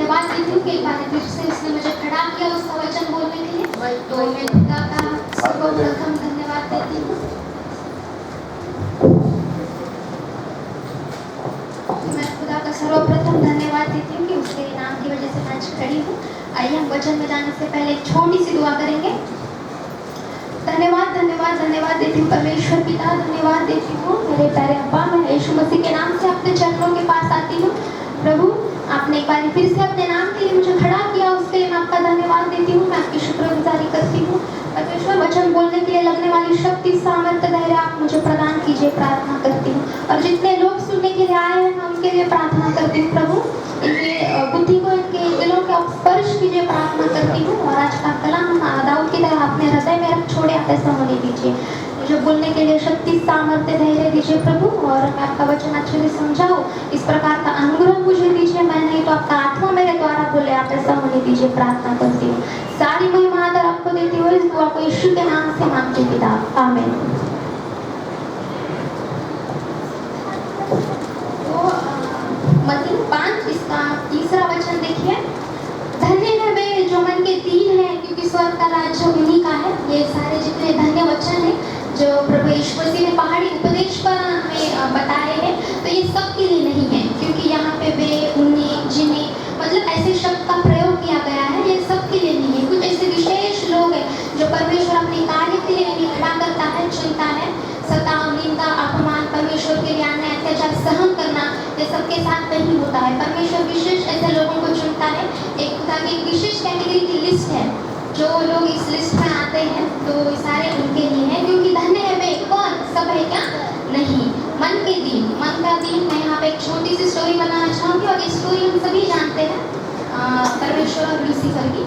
धन्यवाद देती हूँ कि एक बार फिर से उसने मुझे खड़ा किया उसका वचन बोलने के लिए, तो मैं खुदा का सर्वप्रथम धन्यवाद देती हूँ। मैं खुदा का सर्वप्रथम धन्यवाद देती हूँ कि उसके नाम की वजह से मैं आज खड़ी हूँ। आइए हम वचन में जाने से पहले एक छोटी सी दुआ करेंगे। धन्यवाद धन्यवाद धन्यवाद देती हूँ परमेश्वर पिता, धन्यवाद देती हूँ मेरे प्यारे अब्बा। मैं यीशु मसीह के नाम से अपने चरणों के पास आती हूँ। प्रभु, आपने एक बार फिर से अपने नाम के लिए मुझे खड़ा किया, उसके लिए मैं आपका धन्यवाद देती हूँ। मैं आपकी शुक्रगुजारी करती हूँ। परमेश्वर, वचन बोलने के लिए लगने वाली शक्ति, सामर्थ्य, धैर्य आप मुझे प्रदान कीजिए, प्रार्थना करती हूँ। और जितने लोग सुनने के लिए आए हैं, मैं उनके लिए प्रार्थना करती हूँ। प्रभु, इनके बुद्धि को, इनके दिलों के आप स्पर्श कीजिए, प्रार्थना करती हूँ। और आज का कलाम दाऊद की तरह अपने हृदय में रख छोड़े, आप ऐसा होने दीजिए। मुझे बोलने के लिए शक्ति, सामर्थ्य, धैर्य दीजिए प्रभु, और मैं आपका वचन अच्छे से समझाऊँ, इस प्रकार का अनुग्रह मुझे दीजिए। मैं नहीं तो आपका आत्मा मेरे द्वारा बोले, आप ऐसा होने दीजिए, प्रार्थना करती हूँ। सारी महिमा आदर आपको देती हूँ, इस दुआ को यीशु के नाम से मांगती हूँ पिता, आमीन। तो मत्ती 5 इसका तीसरा वचन देखिए। धन्य है वे जो मन के दीन है, क्योंकि स्वर्ग का राज्य उन्हीं का है। ये सारे जितने धन्य वचन है जो प्रभु यीशु मसीह ने पहाड़ी उपदेश पर हमें बताए हैं, तो ये सब के लिए नहीं है, क्योंकि यहाँ पे वे, उन्हें, जिन्हें, मतलब ऐसे शब्द का प्रयोग किया गया है। ये सब के लिए नहीं है। कुछ ऐसे विशेष लोग हैं जो परमेश्वर अपने कार्य के लिए इन्हें खड़ा करता है, चुनता है। सताव, निंदा, अपमान, परमेश्वर के लिए अन्याय, अत्याचार सहन करना, ये सबके साथ नहीं होता है। परमेश्वर विशेष ऐसे लोगों को चुनता है। एक खुदा की विशेष कैटेगरी की लिस्ट है, जो लोग इस लिस्ट में आते हैं, तो सारे उनके लिए हैं। क्योंकि धन्य है वे, कौन? सब है क्या? नहीं। मन के दीन, मन का दीन। मैं यहाँ पे एक छोटी सी स्टोरी बनाना चाहूँगी, और ये स्टोरी हम सभी जानते हैं परमेश्वर और लूसीफर की।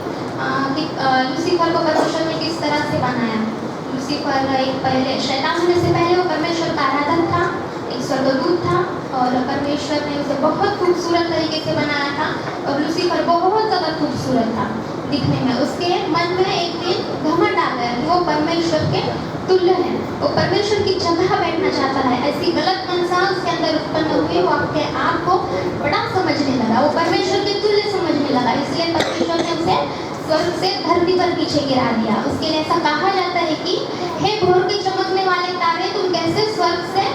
कि लूसीफर को परमेश्वर ने किस तरह से बनाया। लूसीफर एक पहले शैतान होने से पहले वो परमेश्वर का आराधक था, एक स्वर्गदूत था, और परमेश्वर ने उसे बहुत खूबसूरत तरीके से बनाया था। और लूसीफर बहुत ज़्यादा खूबसूरत था दिखने में। उसके मन में एक दिन घमंड आ गया कि वो परमेश्वर के तुल्य है, वो परमेश्वर की जगह बैठना चाहता है। ऐसी गलत मनसा उसके अंदर उत्पन्न हुई। वो अपने आप को बड़ा समझने लगा, वो परमेश्वर के तुल्य समझने लगा। इसलिए परमेश्वर ने उसे स्वर्ग से धरती पर पीछे गिरा दिया। उसके लिए ऐसा कहा जाता है कि हे भोर के चमकने वाले तारे, तुम कैसे स्वर्ग से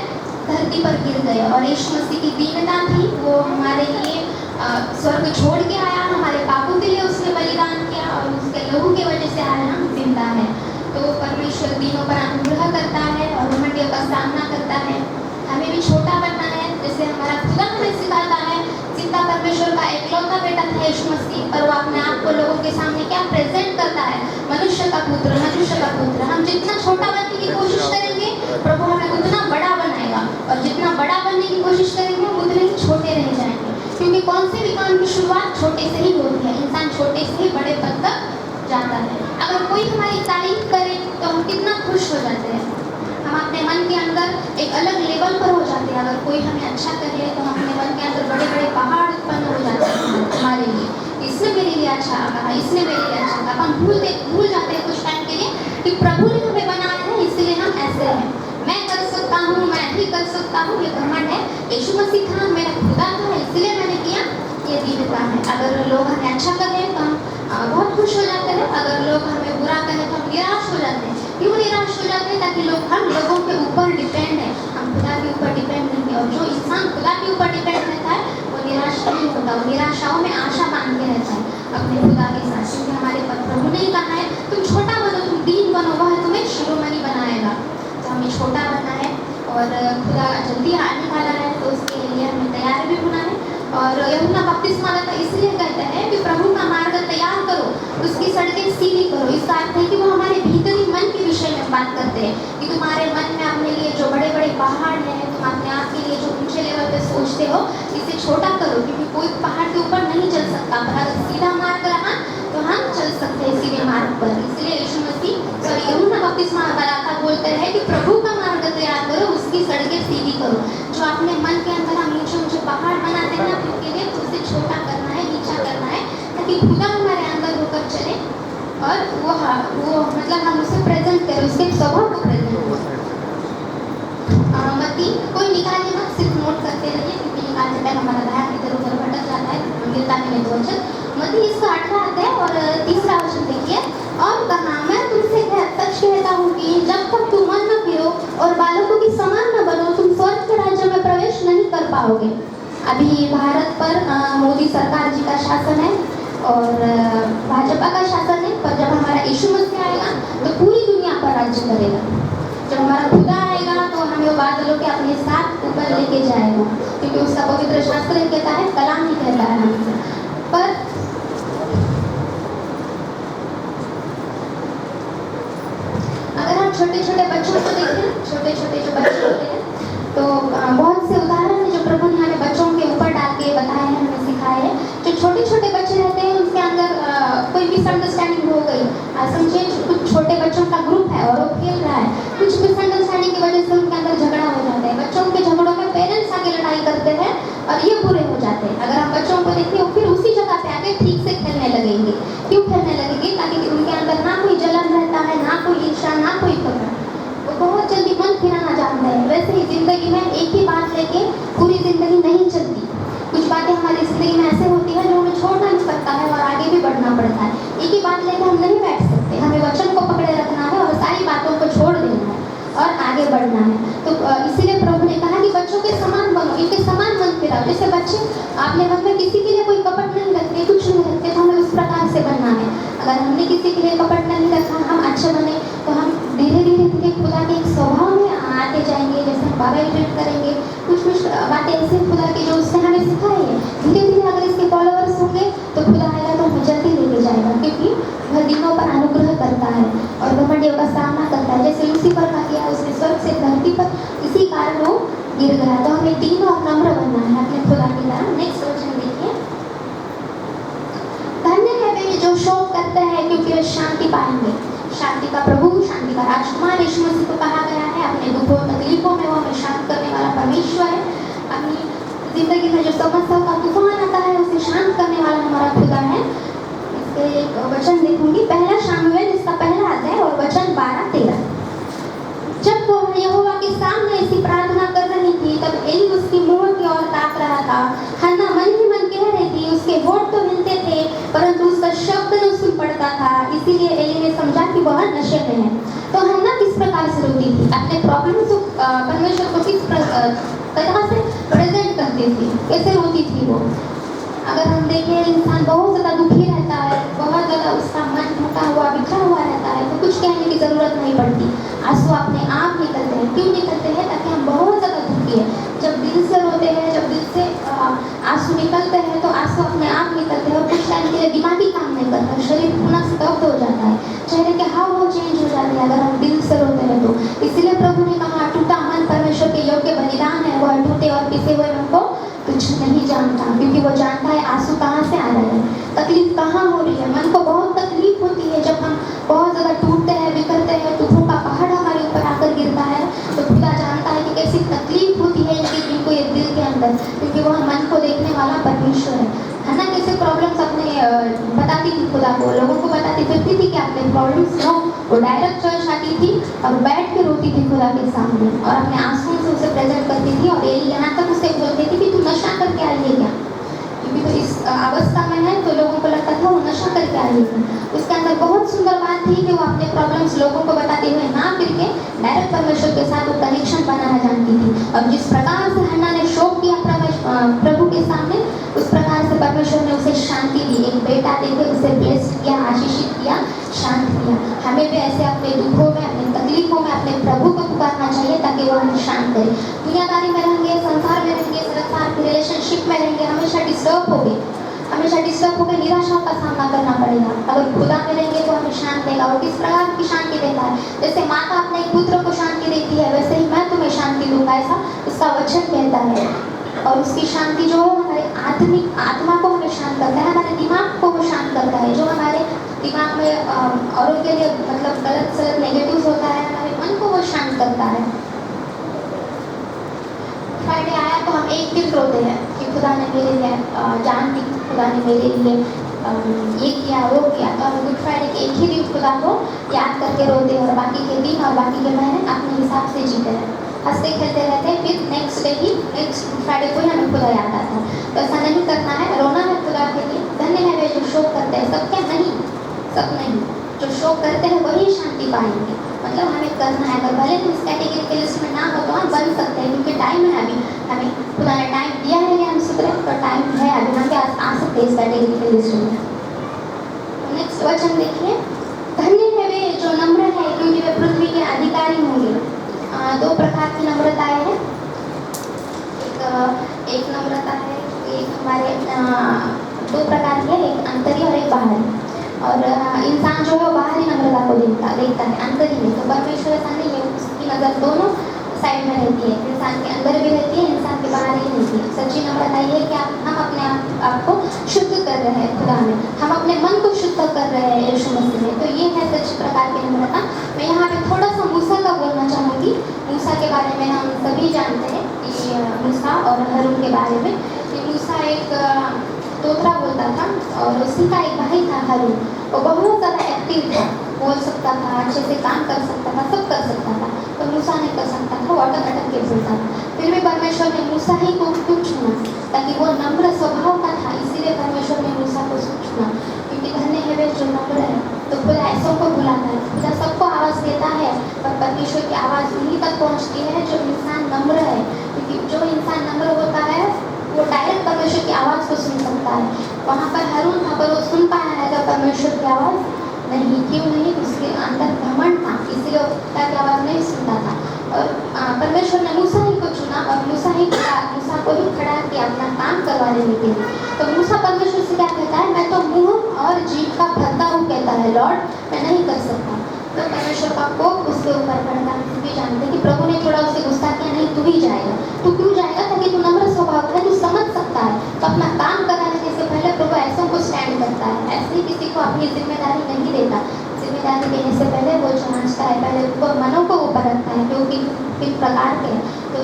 धरती पर गिर गए। और यीशु मसीह की दीनता थी, वो हमारे लिए स्वर्ग छोड़ के आया, हमारे पापों के लिए उसने बलिदान किया, और उसके लहू की वजह से आज हम जिंदा हैं। तो परमेश्वर दीनों पर अनुग्रह करता है और घमंडियों का सामना करता है। हमें भी छोटा बनना है, जैसे हमारा खुदा हमें सिखाता है। जिंदा परमेश्वर का एकलौता बेटा था यीशु मसीह, पर वो अपने आप को लोगों के सामने क्या प्रेजेंट करता है? मनुष्य का पुत्र, मनुष्य का पुत्र। हम जितना छोटा बनने की कोशिश करेंगे, प्रभु हमें उतना बड़ा बनाएगा, और जितना बड़ा बनने की कोशिश करेंगे, उतने ही छोटे रह जाएंगे। क्योंकि कौन से भी काम की शुरुआत छोटे से ही होती है। इंसान छोटे से ही बड़े पद तक जाता है। अगर कोई हमारी तारीफ करे तो हम कितना खुश हो जाते हैं। हम अपने मन के अंदर एक अलग लेवल पर हो जाते हैं। अगर कोई हमें अच्छा करे तो हम अपने मन के अंदर बड़े बड़े पहाड़ उत्पन्न हो जाते हैं हमारे लिए। इसने मेरे लिए अच्छा कहा, इसने मेरे लिए अच्छा कहा। हम भूल जाते हैं कुछ टाइम के लिए कि प्रभु ने हमें बनाया है, इसलिए हम ऐसे हैं। मैं कर सकता हूँ, मैं ही कर सकता हूँ, ये घमंड है। यीशु मसीह था, मेरा खुदा था, इसलिए मैंने किया, ये दीनता है। अगर लोग हमें अच्छा करें तो हम बहुत खुश हो जाते हैं। अगर लोग हमें बुरा कहें तो हम निराश हो जाते हैं। क्यों निराश हो जाते हैं? ताकि हम लोगों के ऊपर डिपेंड है, हम खुदा के ऊपर डिपेंड नहीं है। और जो इंसान खुदा के ऊपर डिपेंड रहता है वो निराश नहीं होता, वो निराशाओं में आशा बांध के रहता है अपने खुदा के साथ। क्योंकि हमारे प्रभु ने कहा है, तुम छोटा बनो, तुम दीन बनो, वह तुम्हें शिरोमणि बनाएगा। तो हमें छोटा बनना है, और खुदा जल्दी आने वाला है, तो उसके लिए हमें तैयार भी होना है। और यूहन्ना बपतिस्मा देता इसलिए कहते हैं कि प्रभु का मार्ग तैयार करो, उसकी सड़कें सीधी करो। इसका अर्थ है कि वो हमारे भीतरी मन के विषय में बात करते हैं कि तुम्हारे मन में अपने लिए जो बड़े बड़े पहाड़ हैं, तुम अपने आप के लिए जो ऊंचे लेवल पे सोचते हो, इसे छोटा करो। क्योंकि कोई पहाड़ के ऊपर नहीं चल सकता, पर अगर सीधा मार्ग रहा तो हम चल सकते हैं सीधे मार्ग पर। इसलिए यीशु मसीह यूहन्ना बपतिस्मा वाला बोलते हैं कि प्रभु का मार्ग तैयार करो, उसकी सड़कें सीधी करो। जो अपने मन के अंदर हम ऊंचे ऊंचे पहाड़ बनाते हैं, उनके लिए उसे छोटा करना है, नीचा करना है, ताकि खुदा हमारे अंदर होकर चले, और वो मतलब हम उसे प्रेजेंट करें, उसके स्वभाव को प्रेजेंट करें। मत्ती कोई निकाले मत, सिर्फ नोट करते रहिए, क्योंकि निकालने पर हमारा ध्यान इधर उधर भटक जाता है, मिलता नहीं है वचन। पाओगे। अभी भारत पर मोदी सरकार जी का शासन है और भाजपा का शासन है, पर जब हमारा यीशु मसीह आएगा तो पूरी दुनिया पर राज्य करेगा। जब हमारा खुदा आएगा तो हमें वो बादलों के अपने साथ ऊपर लेके जाएगा, क्योंकि उसका पवित्र शास्त्र ही कहता है, कलाम ही कहता है हमसे। पर अगर हम छोटे छोटे बच्चों को देखें, छोटे छोटे जो बच्चे होते हैं, तो बहुत से उदाहरण है जो प्रभु ने हमें बच्चों के ऊपर डाल के बताए हैं, हमें सिखाए हैं। जो छोटे छोटे बच्चे रहते हैं उनके अंदर कोई मिसअंडरस्टैंडिंग हो गई, समझिए कुछ छोटे बच्चों का ग्रुप है और वो खेल रहा है, कुछ मिसअंडरस्टैंडिंग की वजह से उनके अंदर झगड़ा हो जाता है। बच्चों के झगड़ों में पेरेंट्स आके लड़ाई करते हैं और ये बुरे हो जाते हैं। अगर हम बच्चों को देखें फिर उसी जगह पे आके ठीक से खेलने लगेंगे। क्यों खेलने लगेंगे? ताकि उनके अंदर ना कोई जलन रहता है, ना कोई ईर्ष्या, ना कोई फकर, वो बहुत जल्दी मन फिराना जानते हैं। वैसे ही जिंदगी में एक ही बात लेके पूरी जिंदगी नहीं चलती। कुछ बातें हमारी जिंदगी में ऐसे होती है जो हमें छोड़ना नहीं पड़ता है और आगे भी बढ़ना पड़ता है। एक ही बात लेके हम नहीं बैठ सकते, हमें वचन को पकड़े रखना है और सारी बातों को छोड़ देना है और आगे बढ़ना है। तो इसीलिए प्रभु ने कहा कि बच्चों के समान बनो, इनके समान मन फिराओ। जैसे बच्चे अपने मन में किसी के लिए कोई कपट नहीं रखते, कुछ नहीं रखते, तो हमें उस प्रकार से बनना है। अगर हमने किसी के लिए कपट नहीं रखा, हम अच्छे बने, तो हम धीरे धीरे धीरे खुदा के एक स्वभाव में आते जाएंगे। जैसे हम बाबा ट्रीट करेंगे, कुछ कुछ बातें ऐसे खुदा की जो उसने हमें सिखाई है, धीरे धीरे अगर इसके फॉलोअर्स होंगे तो खुदा आएगा तो हमें जल्दी लेके जाएगा, क्योंकि वह दिनों पर अनुग्रह करता है और घमंडियों का सामना करता है। जैसे लूसीफर का किया, उसने स्वर्ग से धरती पर इसी कारण वो गिर गया। तो हमें दीन और नम्र बनना है अपने खुदा की तरह। नेक्स्ट वचन देखिए, धन्य है वे जो शोक करते हैं, क्योंकि वे शांति पाएंगे। शांति का प्रभु, शांति का राजकुमार यीशु मसीह को कहा गया है। अपने दुखों तकलीफों में वो हमें शांत करने वाला परमेश्वर है। अपनी जिंदगी में जो समस्याओं का तूफान आता है उसे शांत करने वाला हमारा खुदा है। इसके एक वचन देखूंगी, पहला शामुएल इसका पहला अध्याय और वचन 12-13। जब वो यहोवा के सामने ऐसी प्रार्थना कर रही थी, तब एली उसकी मुंह की ओर ताक रहा था। हन्ना मन ही मन कह रही थी, उसके होठ तो हिलते थे परंतु उसका शब्द न सुन पड़ता था। इसीलिए एली ने समझा कि वह नशे में है। तो हन्ना किस प्रकार से रोती थी, अपने प्रॉब्लम को परमेश्वर को किस तरह से प्रेजेंट करती थी, कैसे रोती थी वो। अगर हम देखें, इंसान बहुत ज़्यादा दुखी रहता है, बहुत ज़्यादा उसका मन टूटा हुआ, बिखरा हुआ रहता है, तो कुछ कहने की ज़रूरत नहीं पड़ती, आंसू अपने आप निकलते हैं। क्यों निकलते हैं? ताकि हम बहुत ज़्यादा दुखी है। जब दिल से रोते हैं, जब दिल से आंसू निकलते हैं, तो आंसू अपने आप निकलते हैं और कुछ टाइम के लिए दिमागी काम नहीं करता, शरीर पुनः स्तब्ध हो जाता है, चेहरे के हाव भाव चेंज हो जाते हैं अगर हम दिल से रोते हैं तो। इसीलिए प्रभु ने कहा, टूटा मन परमेश्वर के योग्य बलिदान है, वह टूटे और पिसे हुए मन को कुछ नहीं जानता, क्योंकि वो जानता है आंसू कहाँ से आ रहे हैं, तकलीफ कहाँ हो रही है। मन को बहुत तकलीफ होती है जब हम बहुत ज़्यादा टूटते हैं, बिखरते हैं, दुखों का पहाड़ हमारे ऊपर आकर गिरता है। तो खुदा जानता है कि कैसी तकलीफ होती है इनको ये दिल के अंदर, क्योंकि वह मन को देखने वाला परमेश्वर है ना। कैसे प्रॉब्लम्स अपने बताती थी खुदा को, लोगों को बताती फिरती थी कि अपने प्रॉब्लम्स नो। वो डायरेक्ट चर्च आती थी और बैठ के रोती थी खुदा के सामने और अपने आंसुओं से उसे प्रेजेंट करती थी। और यहाँ तक उसे बोलती थी कि तू नशा करके आई है क्या, क्योंकि तो इस अवस्था में है तो लोगों को लगता था वो नशा करके आई है। उसके अंदर बहुत सुंदर बात थी कि वो अपने प्रॉब्लम्स लोगों को बताते हुए ना फिर के डायरेक्ट परमेश्वर के साथ वो कनेक्शन बनाना जानती थी। और जिस प्रकार से हन्ना ने शोक किया प्रभु के सामने, उस प्रकार से परमेश्वर ने उसे शांति दी। एक बेटा देके उसे ब्लेस्ड किया, आशीषित किया, शांत किया। हमें भी ऐसे अपने दुखों में, अपने तकलीफों में अपने प्रभु को पुकारना चाहिए ताकि वो हमें शांत करे। दुनियादारी में रहेंगे, संसार में रहेंगे, संसार के रिलेशनशिप में रहेंगे, हमेशा डिस्टर्ब हो गए, हमेशा डिस्टर्ब होकर निराशाओं का सामना करना पड़ेगा। अगर खुदा में रहेंगे तो हमें शांत देगा। वो किस प्रकार की शांति देता है? जैसे माता अपने पुत्र को शांति देती है, वैसे ही मैं तुम्हें शांति दूंगा, ऐसा उसका वचन कहता है। और उसकी शांति जो है हमारे आत्मिक आत्मा को हमें शांत करता है, हमारे दिमाग को वो शांत करता है। जो हमारे दिमाग में औरों के लिए मतलब गलत सलत नेगेटिव होता है, हमारे मन को वो शांत करता है। फ्राइडे आया तो हम एक दिन रोते हैं कि खुदा ने मेरे लिए जान दी, खुदा ने मेरे लिए ये किया वो किया। तो हम गुड फ्राइडे के एक ही दिन खुदा को याद करके रोते हैं और बाकी के दिन और बाकी के महीने अपने हिसाब से जीते हैं, हंसते खेलते रहते हैं। फिर नेक्स्ट डे ही नेक्स्ट फ्राइडे को ही हमें खुदा याद आता है। तो ऐसा नहीं करना है, रोना है खुदा के लिए। धन्य है वे जो शोक करते हैं, सब क्या नहीं, सब नहीं, जो शोक करते हैं वही शांति पाएंगे। मतलब हमें करना है, अगर भले हम इस कैटेगरी के लिस्ट में ना हो तो हम बन सकते हैं, क्योंकि टाइम है, अभी हमें खुदा ने टाइम सकते हैं इस कैटेगरी के लिस्ट में। नेक्स्ट वचन देखिए, धन्य है वे जो नम्र है क्योंकि वे पृथ्वी के अधिकारी होंगे। दो प्रकार की नम्रताएं हैं। एक नम्रता है, एक हमारे दो प्रकार की है, एक अंतरी और एक बाहरी। और इंसान जो है वो बाहरी नम्रता को देखता है, अंतरी में। तो परमेश्वर ऐसा नहीं है, उसकी नज़र दोनों साइड में रहती है, इंसान के अंदर भी रहती है, इंसान के बाहर ही रहती है। सच्ची नम्रता ये है कि हम अपने आप को शुद्ध कर रहे हैं खुदा में, हम अपने मन को शुद्ध कर रहे हैं यीशु मसीह में। तो ये है सच्ची प्रकार की नम्रता। मैं यहाँ पे थोड़ा सा मूसा का बोलना चाहूँगी। मूसा के बारे में हम सभी जानते हैं कि मूसा और हारून के बारे में। मूसा एक तोतरा बोलता था और उसी का एक भाई था हारून। वो बहुत ज़्यादा एक्टिव था, बोल सकता था, अच्छे से काम कर सकता था, सब कर सकता था। तो मूसा नहीं कर सकता था, वो अटक के बोलता था। फिर भी परमेश्वर ने मूसा ही को क्यों चुना? ताकि वो नम्र स्वभाव का था, इसीलिए परमेश्वर ने मूसा को चुना। क्योंकि धन्य है वे जो नम्र है। तो खुदा ऐसों को बुलाता है, खुदा सबको आवाज़ देता है, पर परमेश्वर की आवाज़ उन्हीं तक पहुँचती है जो इंसान नम्र है। क्योंकि जो इंसान नम्र होता है वो डायरेक्ट परमेश्वर की आवाज़ को सुन सकता है। वहाँ पर हारून था, पर वो सुन पाया है जब परमेश्वर की आवाज़ नहीं। क्यों नहीं? उसके अंदर घमंड था, इसलिए वो खुदा की आवाज़ नहीं सुनता था। और परमेश्वर ने मूसा ही को चुना और मूसा को ही खड़ा किया अपना काम करवाने के लिए। तो मूसा परमेश्वर से क्या कहता है? मैं तो मुँह और जीभ का भरता हूँ, कहता है लॉर्ड, मैं नहीं कर सकता। तो परमेश्वर का कोप उसके ऊपर भड़का। हम भी जानते कि प्रभु ने थोड़ा उसे गुस्सा किया, नहीं तू ही जाएगा। तू क्यों जाएगा? ताकि तू नम्र स्वभाव है, तू समझ सकता है। तो अपना काम कराने से पहले प्रभु ऐसों को स्टैंड करता है, ऐसे ही किसी को अपनी जिम्मेदारी नहीं देता। जिम्मेदारी देने से पहले वो जांचता है, पहले वो मनों को वो परखता है क्योंकि किस प्रकार के। तो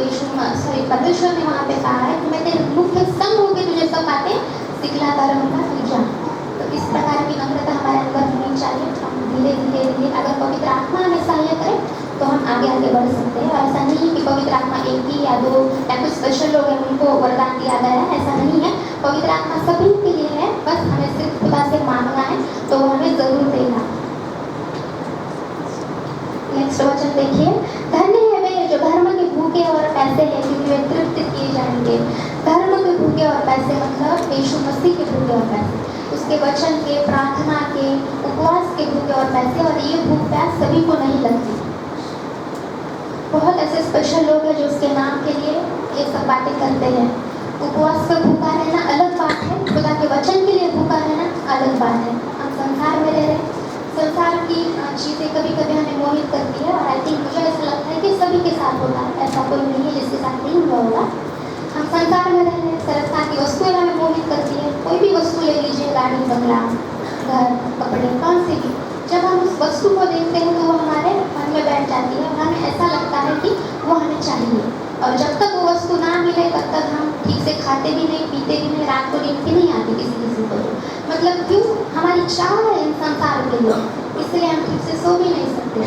परमेश्वर ने वहाँ पे कहा है कि मैं तेरे मुख्य संग होकर तुझे सब बातें सिखलाता रहूँगा, तू जा। तो इस प्रकार की नम्रता हमारे अंदर होनी चाहिए। हम धीरे धीरे अगर पवित्र आत्मा हमें सहायता करे तो हम आगे बढ़ सकते हैं। और ऐसा नहीं है कि पवित्र आत्मा एक ही या दो या कुछ स्पेशल लोग हैं उनको वरदान दिया गया है, ऐसा नहीं है। पवित्र आत्मा सभी के लिए है, बस हमें सिर्फ खुदा से मांगना है तो वो हमें जरूर देगा। नेक्स्ट वचन देखिए, धन्य है वे जो धर्म के भूखे और पैसे हैं क्योंकि वे तृप्त किए जाएंगे। धर्म के भूखे और पैसे मतलब यीशु मसीह के भूखे और पैसे, उसके वचन के, प्रार्थना के, उपवास के भूखे और पैसे। और ये भूख प्यास सभी को नहीं लगती। बहुत ऐसे स्पेशल लोग हैं जो उसके नाम के लिए ये सब बातें करते हैं। उपवास पर भूखा रहना अलग बात है, खुदा के वचन के लिए भूखा रहना अलग बात है। हम संसार में रह रहे हैं, संसार की चीज़ें कभी कभी हमें मोहित करती है। और आई थिंक मुझे ऐसा लगता है कि सभी के साथ होता है, ऐसा कोई नहीं है जिसके साथ नहीं हुआ होगा। हम संसार में रह रहे हैं, संसार की वस्तुएं हमें मोहित करती है। कोई भी वस्तु ले लीजिए, गाड़ी, बंगला, घर, कपड़े, कौन सी भी, जब हम उस वस्तु को देखते हैं तो वो हमारे मन में बैठ जाती है और हमें ऐसा लगता है कि वो हमें चाहिए। और जब तक वो वस्तु ना मिले तब तक हम ठीक से खाते भी नहीं, पीते भी नहीं, रात को नींद भी नहीं आती किसी को। मतलब क्यों? हमारी चाह है इन संसार के लिए, इसलिए हम ठीक से सो भी नहीं सकते।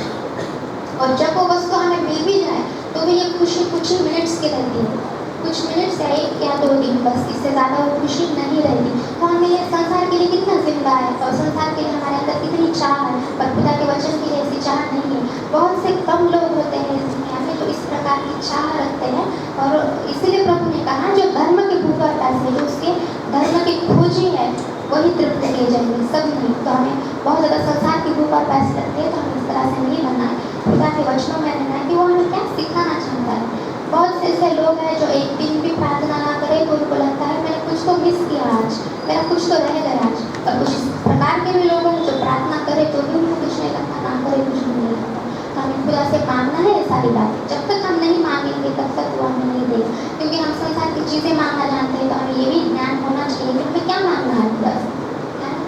और जब वो वस्तु हमें मिल भी जाए तो भी ये खुशी कुछ ही मिनट्स की रहती है, कुछ मिनट्स या 1 या 2 दिन, बस इससे ज़्यादा वो खुशी नहीं रहती। तो हमें ये संसार के लिए कितना जिंदा है और संसार के लिए हमारे अंदर कितनी चाह है, पर खुदा के वचन के लिए ऐसी चाह नहीं है। बहुत से कम लोग होते हैं इस दुनिया में जो इस प्रकार की चाह रखते हैं। और इसीलिए प्रभु ने कहा जो धर्म के भूख और प्यासे, जो उसके धर्म की खोजी है वही तृप्त किए जाएंगे, सब नहीं। तो हमें बहुत ज़्यादा संसार की भूख और प्यास लगती है, तो हमें इस तरह से नहीं बनना है। खुदा के वचनों में रहना है कि वो हमें क्या सिखाना चाहता है। बहुत से ऐसे लोग हैं जो एक दिन भी प्रार्थना ना करें तो उनको लगता है मैंने कुछ तो मिस किया आज, मेरा कुछ तो रह गया आज। और कुछ इस प्रकार के भी लोग हैं जो प्रार्थना करे तो भी उनको कुछ नहीं लगता, ना करे कुछ नहीं लगता। तो हमें खुदा से मांगना है ये सारी बातें। जब तक हम नहीं मांगेंगे तब तक वो हमें नहीं देगा। क्योंकि हम संसार की चीज़ें मांगना जानते हैं, तो हमें ये भी ज्ञान होना चाहिए कि हमें क्या मांगना है खुदा से।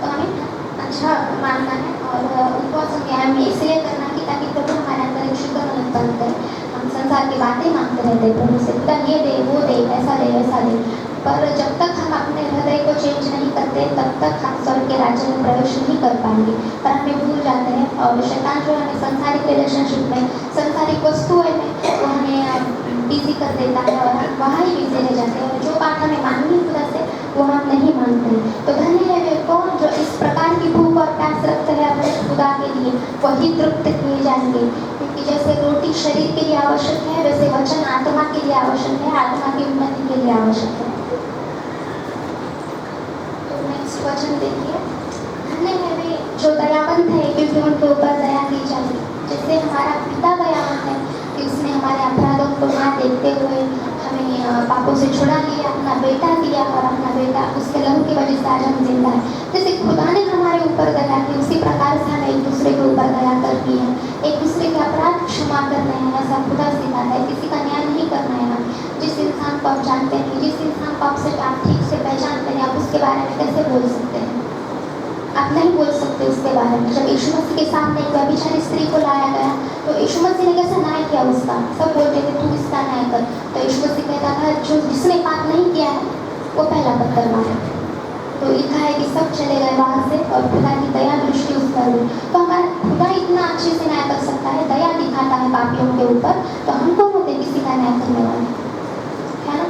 तो हमें अच्छा मांगना है और उपवास हमें इसलिए करना कि ताकि प्रभु हमारे अंदर एक शुद्ध मन उत्पन्न करे। हम संसार की बातें मांगते रहते हैं प्रभु से, खुदा ये दे, वो दे, ऐसा दे, वैसा दे। पर जब तक हम अपने हृदय को चेंज नहीं करते तब तक हम स्वर्ग के राज्य में प्रवेश नहीं कर पाएंगे। पर हमें भूल जाते हैं और शैतान जो हमें संसारिक रिलेशनशिप में, संसारिक वस्तुएं में वो हमें बिजी कर देता है और हम वहाँ ही बिजी रह जाते हैं। और जो बात हमें मांगनी खुदा से वो हम नहीं मांगते। तो धन्य है वे कौन जो इस प्रकार की भूख और प्यास रखते हैं अपने खुदा के लिए, वही तृप्त किए जाएंगे। क्योंकि जैसे रोटी शरीर के लिए आवश्यक है, वैसे वचन आत्मा के लिए आवश्यक है, आत्मा की उन्नति के लिए आवश्यक है। नेक्स्ट वचन देखिए, धन्य है वे जो दयावंत है क्योंकि उनके ऊपर दया की जाएगी। जैसे हमारा पिता दयावंत है कि उसने हमारे अपराधों को ना देखते हुए हमें पापों से छुड़ा लिया, अपना बेटा दिया और अपना बेटा उसके लहू की वजह से आज हम जिंदा है। जैसे खुदा ने हमारे ऊपर दया की, उसी प्रकार से हमें एक दूसरे के ऊपर दया करनी है, एक दूसरे के अपराध क्षमा करने हैं। ऐसा खुदा सिखाता है, किसी का न्याय नहीं करना है। हम जिस इंसान को आप जानते हैं, जिस इंसान को आप ठीक से पहचानते हैं, आप उसके बारे में कैसे बोल सकते हैं? आप नहीं बोल सकते उसके बारे में। जब यीशु मसीह के सामने एक व्यभिचारी स्त्री को लाया गया तो यीशु मसीह ने कैसा न्याय किया उसका? सब बोलते थे तू इसका न्याय कर, तो यीशु मसीह कहता था जिसने पाप नहीं किया है वो पहला पत्थर मारे। तो लिखा है कि सब चले गए वहाँ से और खुदा की दया दृष्टि उस पर हुई। तो हमारा खुदा इतना अच्छे से न्याय कर सकता है, दया दिखाता है पापियों के ऊपर, तो हम कौन होते किसी का न्याय करने वाले, है ना?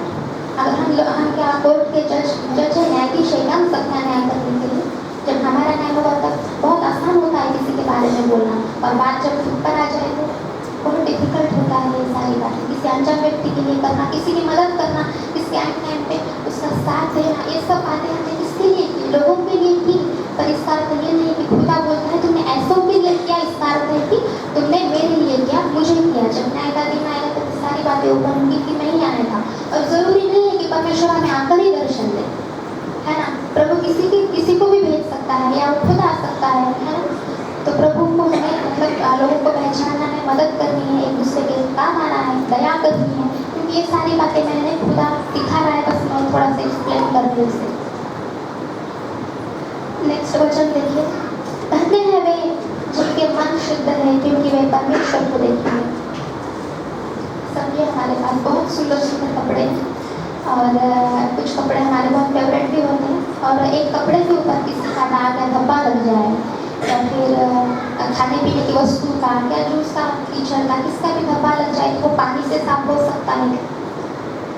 अगर हम क्या कोर्ट के जज है, न्यायाधीश है, हम सबका न्याय करने के लिए, जब हमारा न्याय होगा तब बहुत आसान होता है किसी के बारे में बोलना, और बात जब ऊपर आ जाए तो बहुत डिफिकल्ट होता है ये सारी बातें किसी अनजान व्यक्ति के लिए करना, किसी की मदद करना, किसके टाइम पे उसका साथ देना। ये सब बातें हमने किसके लिए की? लोगों के लिए की, पर इसका अर्थ ये नहीं कि खुदा बोलता है तुमने ऐसों के लिए किया, इसका अर्थ है कि तुमने मेरे लिए किया, मुझे किया। जब न्याय का दिन आएगा तो सारी बातें ऊपर होंगी कि मैं ही आया था। और जरूरी नहीं है कि परमेश्वर हमें आकर ही दर्शन दे, है ना? प्रभु किसी को भी भेज सकता है या वो खुद आ सकता है ना? तो प्रभु को हमें मतलब लोगों को पहचानना है, मदद करनी है, एक दूसरे के काम आना है, दया करनी है, क्योंकि ये सारी बातें मैंने खुदा सिखा रहा है, बस मैं थोड़ा सा एक्सप्लेन कर रही हूँ उसे। नेक्स्ट वचन देखिए, धन्य है वे जिनके मन शुद्ध है क्योंकि वे परमेश्वर को देखेंगे। सब ये हमारे पास बहुत सुंदर सुंदर कपड़े हैं और कुछ कपड़े हमारे बहुत फेवरेट भी होते हैं, और एक कपड़े के ऊपर किसी का दाग या धब्बा लग जाए या फिर खाने पीने की वस्तु का या जूस का, कीचड़ का, किसका भी धब्बा लग जाए तो वो पानी से साफ हो सकता है?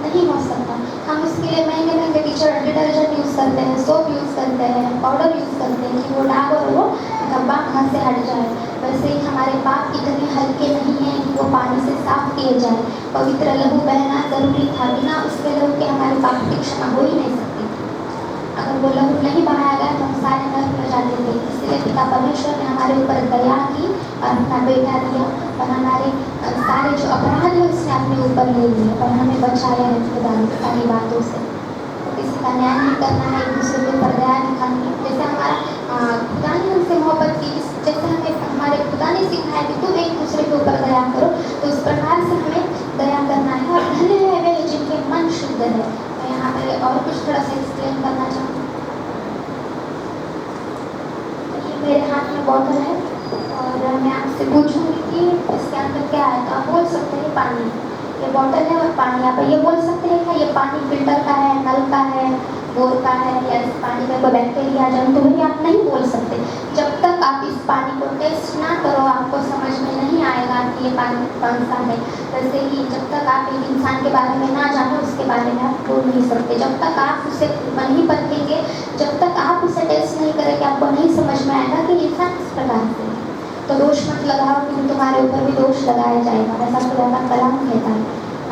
नहीं हो सकता। हम उसके लिए महंगे महंगे डिटर्जेंट यूज़ करते हैं, सोप यूज़ करते हैं, पाउडर यूज़ करते हैं कि वो दाग और वो धब्बा वहाँ से हट जाए। वैसे ही हमारे पाप इतने हल्के नहीं हैं कि वो पानी से साफ किए जाए। पवित्र लहू बहना जरूरी था, बिना उसके लहू के हमारे पाप की क्षमा हो ही नहीं सकती। अगर वो लहू नहीं बहाया गया तो हम सारे नरक में जाते थे। इसलिए पिता परमेश्वर ने हमारे ऊपर दया की और अपना बेटा दिया और हमारे सारे जो अपराध है उसने अपने ऊपर ले लिए और हमें बचाया है खुदा ने सारी बातों से। तो किसी का न्याय नहीं करना है, एक दूसरे के ऊपर दया दिखानी है। जैसे हमारा खुदा ने हमसे मोहब्बत की, जैसे हमें हमारे खुदा ने सिखाया कि तुम एक दूसरे के ऊपर दया करो, तो उस प्रकार से हमें दया करना है। और धन्य है वे जिनके मन शुद्ध है। मैं यहाँ पे और कुछ थोड़ा सा एक्सप्लेन करना चाहूँगी। मेरे हाथ में बॉटल है और मैं आपसे पूछूंगी कि इसके अंदर क्या है, तो आप बोल सकते हैं पानी। ये बॉटल है और पानी। आप ये बोल सकते हैं क्या ये पानी फिल्टर का है, नल का है, बोर का है, या इस पानी में कोई बैक्टीरिया जंतु है, आप नहीं बोल सकते। जब तक आप इस पानी को टेस्ट ना करो आपको समझ में नहीं आएगा कि ये पानी कौन सा है। वैसे ही जब तक आप एक इंसान के बारे में ना जानो उसके बारे में आप बोल नहीं सकते। जब तक आप उसे नहीं परखेंगे, जब तक आप उसे टेस्ट नहीं करेंगे, आपको नहीं समझ में आएगा कि इंसान किस प्रकार से है। तो दोष मत लगाओ क्योंकि तुम्हारे ऊपर भी दोष लगाया जाएगा, ऐसा खुदा का कलाम कहता है।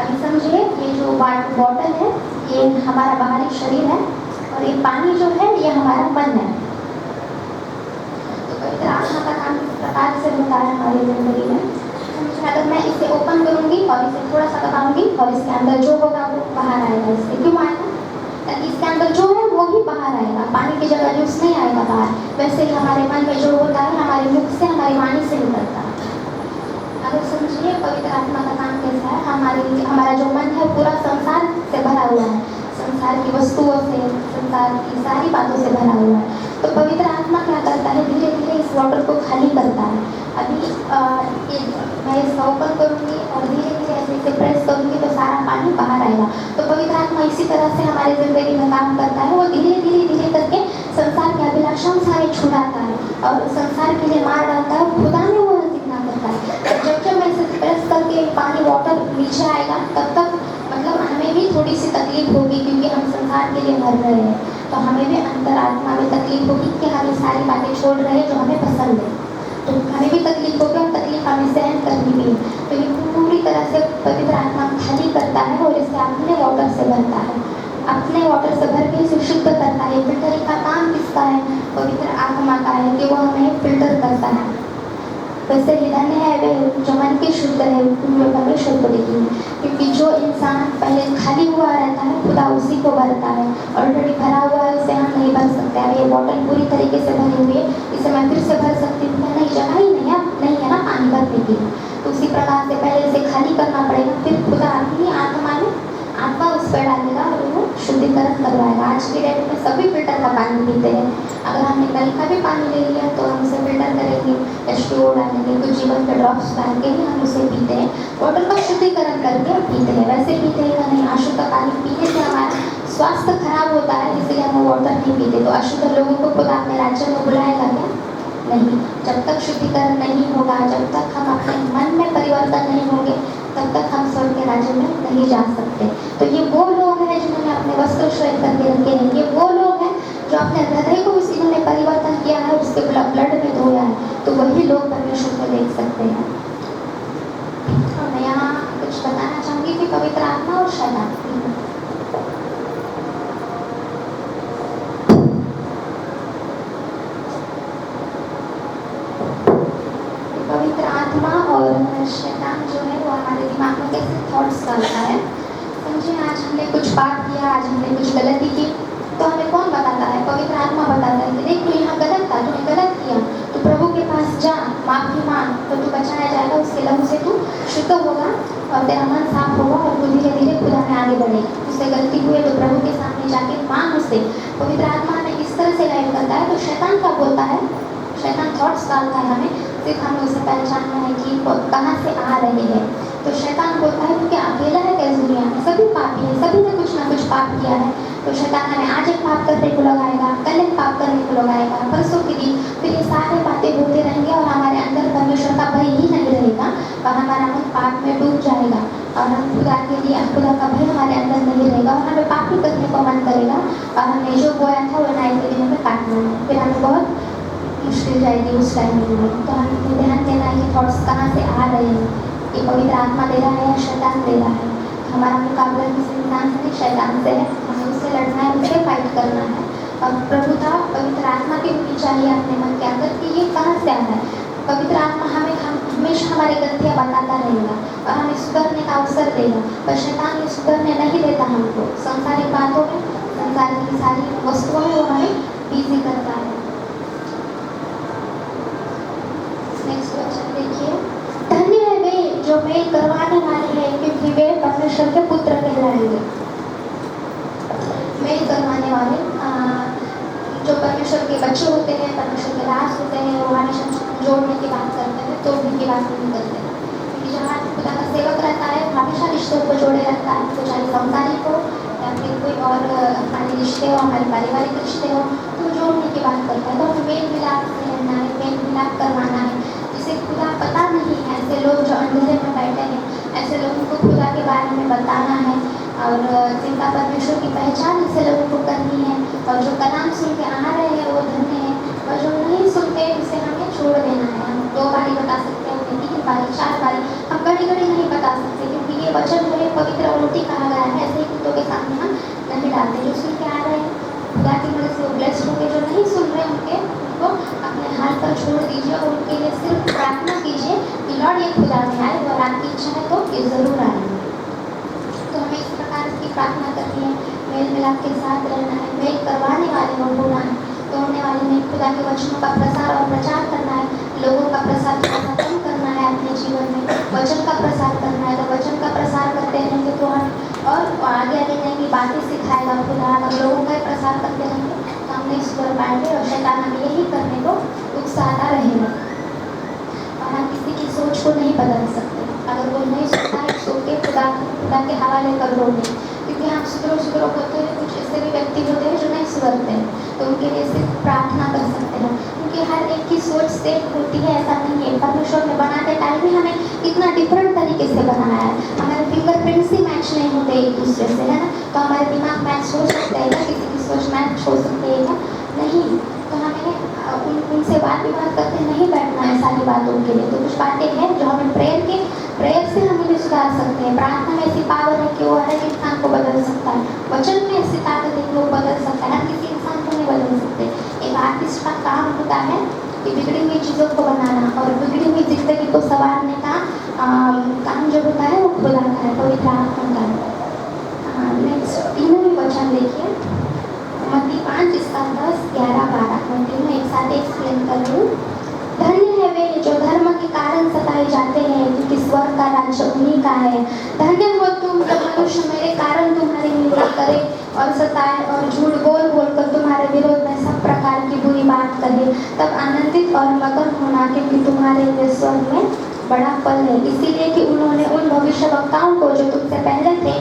अभी समझिए, ये जो बॉटल है ये हमारा बाहरी शरीर है और ये पानी जो है ये हमारा मन है। तो पवित्र आत्मा का काम इस प्रकार से होता है हमारी जिंदगी में। अगर मैं इसे ओपन करूंगी और इसे थोड़ा सा दबाऊंगी और इसके अंदर जो होगा वो बाहर आएगा। इससे क्यों आएगा? ताकि इसके अंदर जो है वो ही बाहर आएगा, पानी की जगह जूस नहीं आएगा बाहर। वैसे ही हमारे मन में जो होता है हमारे मुख से, हमारी वाणी से निकलता है। अगर समझिए पवित्र आत्मा का काम कैसा है, हमारा जो मन है पूरा संसार से भरा हुआ है, संसार की वस्तुओं से, संसार की सारी बातों से भरा हुआ है। तो पवित्र आत्मा क्या करता है, धीरे धीरे इस वाटर को खाली करता है। अभी मैं इसका ओपन करूँगी और धीरे धीरे ऐसे प्रेस करूँगी तो सारा पानी बाहर आएगा। तो पवित्र आत्मा इसी तरह से हमारी जिंदगी में काम करता है। वो धीरे धीरे धीरे करके संसार की अभिलाषाओं सारे छुड़ाता है और संसार के लिए मार डालता है। खुदा ने वो नसीब करता है। जब मैं इसे प्रेस करके पानी वाटर नीचे आएगा तब तक मतलब हमें भी थोड़ी सी तकलीफ होगी क्योंकि हम संसार के लिए मर रहे हैं। तो हमें भी अंतरात्मा में तकलीफ होगी कि हम ये सारी बातें छोड़ रहे हैं जो हमें पसंद है। तो हमें भी तकलीफ होगी और तकलीफ हमें सहन करनी भी है। तो ये पूरी तरह से पवित्र आत्मा खाली करता है और इससे अपने वाटर से भरता है। अपने वाटर से भर के इसे शुद्ध करता है। फिल्टरिंग का काम किसका है? पवित्र आत्मा का है कि वो हमें फिल्टर करता है। वैसे ही धन्य है वे जो मन के शुद्ध है, वे परमेश्वर को देखेंगे। क्योंकि जो इंसान पहले खाली हुआ रहता है, खुदा उसी को भरता है। ऑलरेडी भरा हुआ है, उसे हम नहीं भर सकते। अब ये बॉटल पूरी तरीके से भरी हुई है, इसे मैं फिर से भर सकती हूँ? नहीं, जगह ही नहीं है ना पानी भरने की। तो उसी प्रकार से पहले इसे खाली करना पड़ेगा, फिर खुदा अपनी आत्मा उस पर डालेगा और वो शुद्धिकरण करवाएगा। आज के डेट में सभी फिल्टर का पानी पीते हैं। अगर हमने नल का भी पानी ले लिया तो हम उसे फिल्टर करेंगे, H2O डालेंगे, कुछ जीवन के ड्रॉप्स डाल के ही हम उसे पीते हैं। वाटर का शुद्धिकरण करके पीते हैं, वैसे पीते हैं या नहीं। अशुद्ध पानी पीने से हमारा स्वास्थ्य खराब होता है, इसलिए हम वाटर नहीं पीते। तो अशुद्ध लोगों को खुदा अपने राज्य में बुलाएगा क्या? नहीं। जब तक शुद्धिकरण नहीं होगा, जब तक हम अपने मन में परिवर्तन नहीं होंगे, तब तक हम स्वर्ग के राज्य में नहीं जा सकते। तो ये वो लोग हैं जिन्होंने अपने वस्त्र श्वेत करके रखे हैं। ये वो लोग हैं जो अपने हृदय को इन्होंने परिवर्तन किया है, उसके ब्लड में धोया है। तो वही लोग परमेश्वर को देख सकते हैं। और मैं यहाँ कुछ बताना चाहूँगी कि पवित्र आत्मा और शैतान, पवित्र आत्मा और शैतान जो है वो हमारे दिमाग में कैसे थॉट्स डालता है। समझिए, आज हमने कुछ पाप किया, आज हमने कुछ गलती की, तो हमें कौन बताता है? पवित्र आत्मा बताता है कि देख तू यहाँ गलत था, तूने गलत किया, तो प्रभु के पास जा, माफी मांग, तो तू बचाया जाएगा। उसके लहू से तू शुद्ध होगा और तेरा मन साफ होगा और तू धीरे धीरे खुदा में आगे बढ़ेगा। उससे गलती हुई तो प्रभु के सामने जाके मांग उससे। पवित्र आत्मा हमें इस तरह से गाइड करता है। तो शैतान क्या बोलता है? शैतान थॉट्स डालता है हमें, सिर्फ हमें उसे पहचानना है कि वो कहाँ से आ रहे हैं। तो शैतान बोलता है तू क्या अकेला है क्या? दुनिया में सभी पापी है, सभी ने कुछ ना कुछ पाप किया है। तो शैतान हमें आज एक पाप करने को लगाएगा, कल एक पाप करने को लगाएगा, परसों के दिन, फिर ये सारे बातें होते रहेंगे और हमारे अंदर परमेश्वर का भय ही नहीं रहेगा और हमारा मन पाप में डूब जाएगा और हम खुदा के लिए खुदा का भय हमारे अंदर नहीं रहेगा और हमें पाप ही करने को मन करेगा और हमने जो बोया था वो नाई के दिनों में काटना है। फिर हमें बहुत मुश्किल जाएगी उस टाइम में। तो हमें ध्यान देना है कि थॉट्स कहाँ से आ रहे हैं, ये पवित्र आत्मा दे रहा है या शैतान दे रहा है। हमारा मुकाबला किसी इंसान से नहीं, शैतान से है। हमें उससे लड़ना है, उससे फाइट करना है। और प्रभुता पवित्र आत्मा की होनी चाहिए अपने मन के अंदर कि ये कहाँ से आ रहा है। पवित्र आत्मा हमें हमेशा हमारी गलतियाँ बताता रहेगा और हमें सुधरने का अवसर देगा, पर शैतान ये सुधरने नहीं देता हमको। संसारिक बातों में, संसार की सारी वस्तुओं में वो हमें बिजी करता है। नेक्स्ट क्वेश्चन देखिए, धन्य है वे जो मेल करवाने वाले हैं, क्योंकि वे परमेश्वर के पुत्र कहलाएंगे। मेल करवाने वाले जो परमेश्वर के बच्चे होते हैं, परमेश्वर के दास होते हैं, वो हमेशा जोड़ने की बात करते हैं, तोड़ने की बात नहीं करते हैं। क्योंकि जहाँ खुदा का सेवक रहता है हमेशा रिश्तों को जोड़े रखता है, तो चाहे संसारिक हो या फिर कोई और हमारे रिश्ते हो, हमारे पारिवारिक रिश्ते हो, तो जोड़ने की बात करता है। तो हमें मेल मिलाप से रहना है, मेल मिलाप करवाना है, जिसे खुदा पता नहीं है। ऐसे लोग जो अंधेरे में बैठे हैं, ऐसे लोगों को खुदा के बारे में बताना है और जिनका परमेश्वर की पहचान ऐसे लोगों को करनी है। और जो कलाम सुन के आ रहे हैं वो धन्य है, और जो नहीं सुनते उसे हमें छोड़ देना है। हम 2 बारी बता सकते हैं, 3 बारी, 4 बारी, हम घड़ी घड़ी नहीं बता सकते, क्योंकि ये वचन जो है पवित्र और रोटी कहा गया है। ऐसे ही कुत्तों के सामने हम नहीं डालते। जो सुन के आ रहे हैं खुदा की मदद से वो ब्लेस्ड होंगे, जो नहीं सुन रहे उनको अपने हाल पर छोड़ दीजिए और उनके लिए सिर्फ प्रार्थना कीजिए कि लॉर्ड ये खुदा में आए और आपकी इच्छा है तो ये ज़रूर आएंगे। तो हमें इस प्रकार की प्रार्थना करनी है, मेल मिलाप के साथ रहना है, मेल करवाने वाले को होना है, तोड़ने वाले में खुदा के वचनों का प्रसार और प्रचार करना है। लोगों का प्रसार थोड़ा सा कम करना है अपने जीवन में, वचन का प्रसार करना है। तो वचन का प्रसार करते रहेंगे तो हम और आगे आगे नई नई बातें सिखाएगा खुदा। अगर लोगों का प्रसार करते रहेंगे तो हम नहीं सुधर पाएंगे और शैतान हमें यही करने को उकसाता रहेगा। और हम किसी की सोच को नहीं बदल सकते। अगर कोई नहीं सुनता है सो के खुदा के हवाले कर दोगे, क्योंकि हम सुधरो होते हैं। कुछ ऐसे भी व्यक्ति होते हैं जो नहीं सुधरते हैं, तो उनके लिए सिर्फ प्रार्थना कर सकते हैं, क्योंकि हर एक की सोच सेम होती है ऐसा नहीं है। परमेश्वर ने बनाते टाइम ही हमें इतना डिफरेंट तरीके से बनाया है। हमारे फिंगरप्रिंट्स ही मैच नहीं होते एक दूसरे से, है ना। तो हमारे दिमाग मैच हो सकते हैं, किसी की सोच मैच हो सकती है क्या? नहीं। तो हमें उनसे बात विवाद करते नहीं बैठना है सारी बातों के लिए। तो कुछ बातें हैं जो हमें प्रेयर से हम उन्हें सुधार सकते हैं। प्रार्थना में ऐसी पावर है कि वो हर एक इंसान को बदल सकता है। वचन में ऐसी को संवारने का काम जो होता है वो खुदा का है, पवित्र आत्मा का है। नेक्स्ट तीनों वचन देखिए, मत्ती 5 इसका 10, 11, 12 मैं तीनों एक साथ एक्सप्लेन कर रही हूँ। धन्य है वे जो धर्म के कारण सताए जाते हैं, क्योंकि स्वर्ग का राज्य उन्हीं का है। धन्य हो तुम जब मनुष्य मेरे कारण तुम्हारी निंदा करे और सताए और झूठ बोल बोल कर तुम्हारे विरोध में सब प्रकार की बुरी बात कहे, तब आनंदित और मगन होना, क्योंकि तुम्हारे लिए स्वर्ग में बड़ा फल है। इसीलिए कि उन्होंने उन भविष्यवक्ताओं को जो तुमसे पहले थे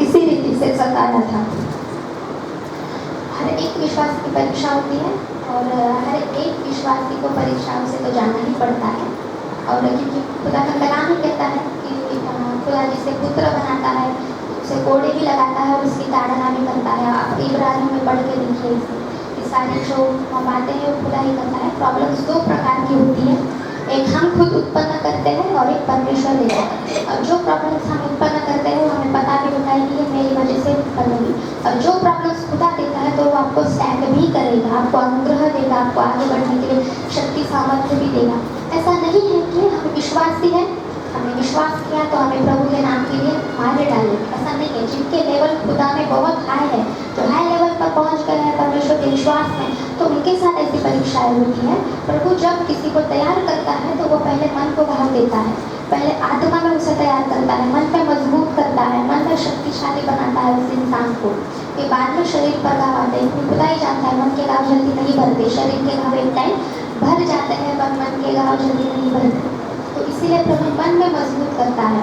इसी रीति से सताया था। हर एक विश्वास की परीक्षा होती है और हर एक विश्वासी को परीक्षाओं से तो जाना ही पड़ता है। और क्योंकि खुदा का कलाम ही कहता है कि खुदा जिसे पुत्र बनाता है उसे कोड़े भी लगाता है और उसकी ताड़ना भी करता है। आप इब्रानियों में पढ़ के देखिए ये सारी जो बातें हैं वो खुदा ही करता है। प्रॉब्लम्स दो प्रकार की होती है, एक हम खुद उत्पन्न करते हैं और एक परमेश्वर देता है। और जो प्रॉब्लम्स हम उत्पन्न करते हैं वो हमें पता भी होता है कि ये मेरी वजह से उत्पन्न हुई, और जो प्रॉब्लम्स खुदा देता है तो वो आपको स्टैंड भी करेगा, आपको अनुग्रह देगा, आपको आगे बढ़ने के लिए शक्ति सामर्थ्य भी देगा। ऐसा नहीं है कि हमें विश्वासी है, हमने विश्वास किया तो हमें प्रभु के नाम के लिए मारे डाले, ऐसा नहीं है। जिनके लेवल खुदा में बहुत हाई है, जो हाई लेवल पर पहुंच गए हैं परमेश्वर के विश्वास में, तो उनके साथ ऐसी परीक्षाएं होती हैं। प्रभु जब किसी को तैयार करता है तो वो पहले मन को भाव देता है, पहले आत्मा में उसे तैयार करता है, मन पे मजबूत करता है, मन में शक्तिशाली बनाता है उस इंसान को। ये बाद में शरीर पर घाव आते हैं, खुदा ही जानता है मन के घाव जल्दी नहीं भरते, शरीर के घाव एक टाइम भर जाते हैं पर मन के घाव जल्दी नहीं भरते। तो इसीलिए प्रभु मन में मजबूत करता है,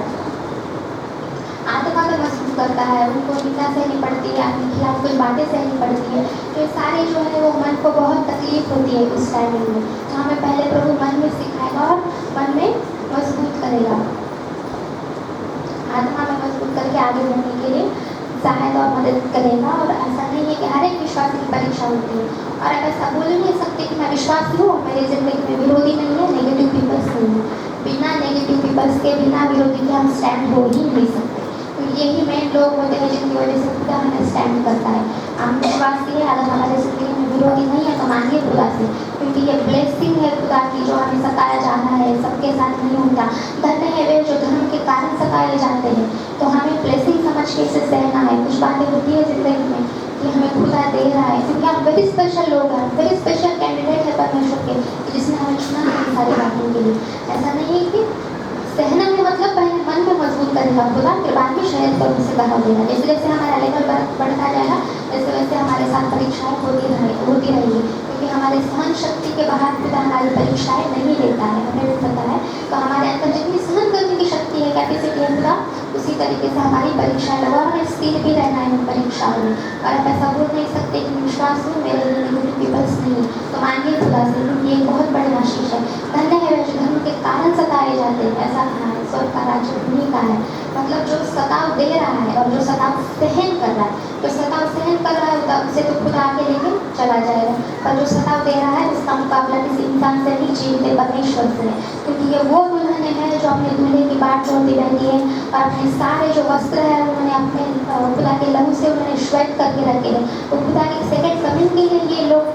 आत्मा में मजबूत करता है, उनको निंदा सहनी पड़ती है, अपने खिलाफ कुछ बातें सहनी पड़ती है, तो ये सारे जो है वो मन को बहुत तकलीफ होती है उस टाइमिंग में। तो हमें पहले प्रभु मन में सिखाएगा और मन में मजबूत करेगा, आत्मा में मजबूत करके आगे बढ़ने के लिए सहायता और मदद करेगा। और ऐसा नहीं है कि हर एक विश्वासी की परीक्षा होती है, और अब ऐसा बोल नहीं सकते कि मैं विश्वासी हूँ, मेरी जिंदगी में विरोधी नहीं है, नेगेटिव पीपल्स नहीं है। बिना नेगेटिव पीपल्स के, बिना विरोधी के हम स्टैंड हो ही नहीं सकते। तो यही मेन लोग होते हैं जिनकी वजह से खुदा हमें स्टैंड करता है। हम विश्वासी है, अगर हमारे जिंदगी में विरोधी नहीं है तो मानिए खुदा से, क्योंकि ये ब्लेसिंग है खुदा की जो हमें सताया जाना है, सबके साथ नहीं होता। धन्य है वे जो धर्म के कारण सताए जाते हैं, तो हमें ब्लेसिंग समझ के इसे सहना है। कुछ बातें होती है जिंदगी में कि हमें खुदा दे रहा है, क्योंकि आप वेरी स्पेशल लोग हैं, वेरी स्पेशल कैंडिडेट है परमेश्वर के, जिसने हमें चुना है इन सारी बातों के लिए। ऐसा नहीं है कि सहना है मतलब पहले मन में मजबूत करेगा खुदा, फिर बाद में शायद पर उनसे बढ़ा देगा। जैसे जैसे हमारा लेवल बढ़ता जाएगा वैसे वैसे हमारे साथ परीक्षाएं होती रहेंगी, क्योंकि हमारे सहन शक्ति के बाहर खुदा हमारी परीक्षाएं नहीं लेता है, हमें भी पता है। तो हमारे अंदर जितनी सहन करने की शक्ति है, कैपेसिटी है खुदा, उसी तरीके से हमारी परीक्षाएं लगा, हमें स्थिर भी रहना है उन परीक्षाओं में। और आप ऐसा बोल नहीं सकते कि विश्वास में मेरे लिए नेगेटिव पीपल्स नहीं, तो मानिए खुदा से, क्योंकि ये बहुत बड़ी आशीष है। धन्य है जो धर्म के कारण सताए जाते हैं, ऐसा कहा है, स्वर्ग का राज्य उन्हीं का है। मतलब जो सताव दे रहा है और जो सताव सहन कर रहा है, जो सताव सहन कर रहा है उसे तो खुदा आगे लेके चला जाएगा, पर जो सताव दे रहा है उसका मुकाबला किसी इंसान से नहीं, जीवते परमेश्वर से है। क्योंकि ये वो दुल्हन है जो अपने दूल्हे की बाट जोड़ती रहती है, और अपने सारे जो वस्त्र है उन्होंने अपने खुदा के लहू से उन्होंने श्वेत करके रखे हैं। तो खुदा की सेकंड कमिंग के लिए ये लोग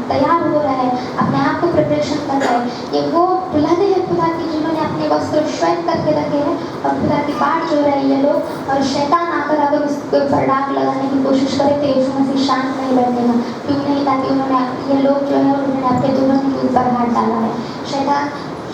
तैयार हो रहे हैं, अपने आप को प्रिपरेशन कर रहे हैं। ये वो दुल्हन है खुदा की जिन्होंने अपने वस्त्र श्वेत करके रखे हैं और खुदा की बाट जो रहे ये लोग। और शैतान आकर अगर उसके ऊपर डाक लगाने की कोशिश करे तो यीशु मसीह शांत नहीं बैठेगा, क्यों नहीं, ताकि उन्होंने ये लोग जो है उन्होंने अपने दुल्हन के ऊपर हाथ डाला है।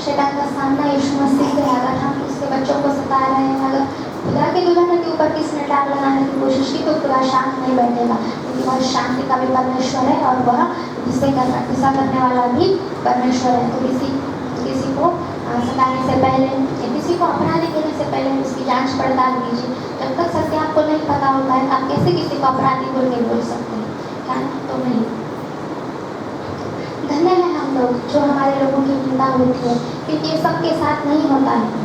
शैतान का सामना यीशु मसीह से, अगर हम उसके बच्चों को सता रहे हैं, अगर खुदा के दुल्हन के ऊपर किसने डाक लगाने की कोशिश की तो खुदा शांत नहीं बैठेगा, क्योंकि वह शांति का भी परमेश्वर है और वह गुस्सा करने वाला भी परमेश्वर है। तो किसी को सताने से पहले, किसी को अपराधी देने से पहले उसकी जांच पड़ताल कीजिए। जब तक सत्य आपको नहीं पता होता है आप कैसे किसी को अपराधी बोल के बोल सकते हैं, क्या तो नहीं। धन्य है हम लोग जो हमारे लोगों की निंदा होती है, क्योंकि ये सबके साथ नहीं होता है।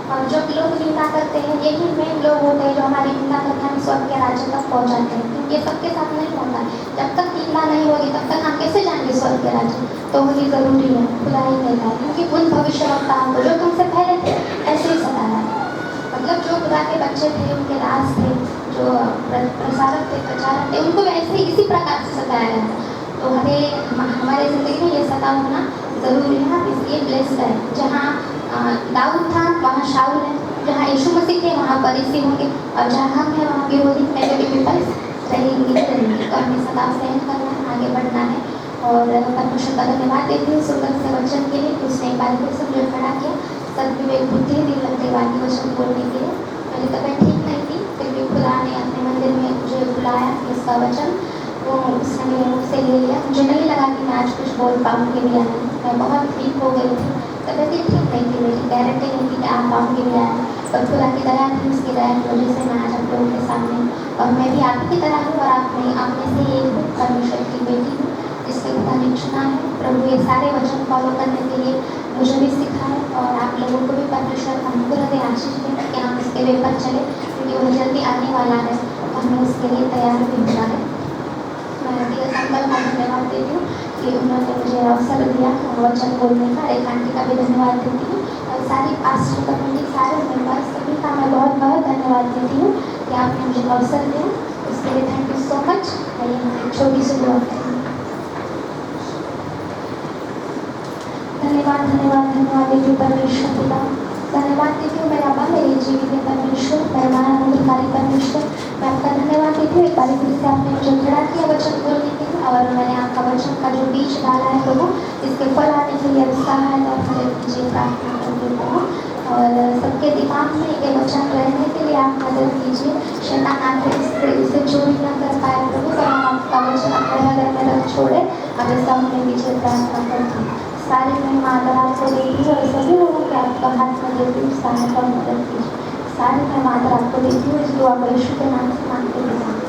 और जो लोग निंदा करते हैं यही मेन लोग होते हैं जो हमारी निंदा करके हम स्वर्ग के राज्य तक पहुँच जाते हैं, क्योंकि ये सबके साथ नहीं होता है। जब तक निंदा नहीं होगी तब तक हम कैसे जाएंगे स्वर्ग के राज्य, तो वही जरूरी है, खुदा ही कहता है। क्योंकि उन भविष्यवक्ताओं को जो तुमसे पहले थे ऐसे ही सताया है, मतलब जो खुदा के बच्चे थे, उनके दास थे, जो प्रसारक थे, प्रचारक थे, उनको वैसे इसी प्रकार से सताया गया था। तो हमें हमारे ज़िंदगी में ये सताव होना ज़रूरी है, इसलिए ब्लेस्ड है। जहाँ दाऊद था वहाँ शाऊल है, जहाँ यीशु मसीह थे वहाँ फरीसी होंगे, और जहाँ हम हैं वहाँ विरोधी पीपल्स रहेंगे। तो हमें सदा सहन करना है, आगे बढ़ना है। और परमेश्वर का धन्यवाद देती हूँ सुंदर से वचन के लिए। उसने एक बार फिर सब जो खड़ा किया, सब विवेक बुद्धि दी लगते वाक्य वचन बोलने के लिए। मेरी तबीयत ठीक नहीं थी, फिर भी खुदा ने अपने मंदिर में मुझे बुलाया, इसका वचन वो उसने मेरे मुँह से ले लिया। मुझे नहीं लगा कि मैं आज कुछ बोल पाऊँगी भी या नहीं। मैं बहुत वीक हो गई थी, तबीयत ठीक नहीं थी मेरी, गारंटी नहीं थी कि आ पाऊँगी भी या नहीं। पर खुदा की दया थी, उसकी दया की वजह से मैं आज आप लोगों के सामने, और मैं भी आप ही की तरह हूँ, और आप में से एक हूँ, परमेश्वर की बेटी हूँ, जिससे खुदा ने चुना है। प्रभु ये सारे वचन फॉलो करने के लिए मुझे भी सिखाए, और आप लोगों को भी परमेश्वर अनुग्रह दे, आशीष दे कि हम इसके वे पर चले, क्योंकि वह जल्दी आने वाला है, तो हमें उसके लिए तैयार भी होना है। मैं दिया संकल्प का धन्यवाद देती हूँ कि उन्होंने मुझे अवसर दिया वचन बोलने का। एक आंटी का भी धन्यवाद देती हूँ, और सारी पास्टर कम्युनिटी, सारे मेम्बर्स, सभी का मैं बहुत बहुत धन्यवाद देती हूँ कि आपने मुझे अवसर दिया। उसके लिए थैंक यू सो मच। आइए हम एक छोटी सी दुआ करेंगे। धन्यवाद धन्यवाद धन्यवाद देती हूँ परमेश्वर पिता, धन्यवाद देती हूँ मेरे अब्बा, मेरे जीवित है परमेश्वर, मेरे महानुकारी परमेश्वर। मैं आपका धन्यवाद देती हूँ एक बार फिर से आपने मुझे खड़ा किया वचन बोलने के लिए, और मैंने आपका वचन का जो बीज डाला है प्रभु, इसके फल आने के लिए सहायता और मदद कीजिए, प्रार्थना करते प्रभु। और सबके दिमाग में ये वचन रहने के लिए आप मदद कीजिए, शैतान आके इसे चोरी न कर पाए प्रभु, पर हम आपका वचन अपने हृदय में रख छोड़े, हमें सामने पीछे प्रार्थना करते हैं। सारे महिमा अगर आपको देती हूँ, और सभी लोगों के आपका हाथ में देती हूँ, सहायता और मदद कीजिए। सारे महिमा अगर आपको देती हूँ, इस दुआ को यीशु के नाम से मांगते हैं।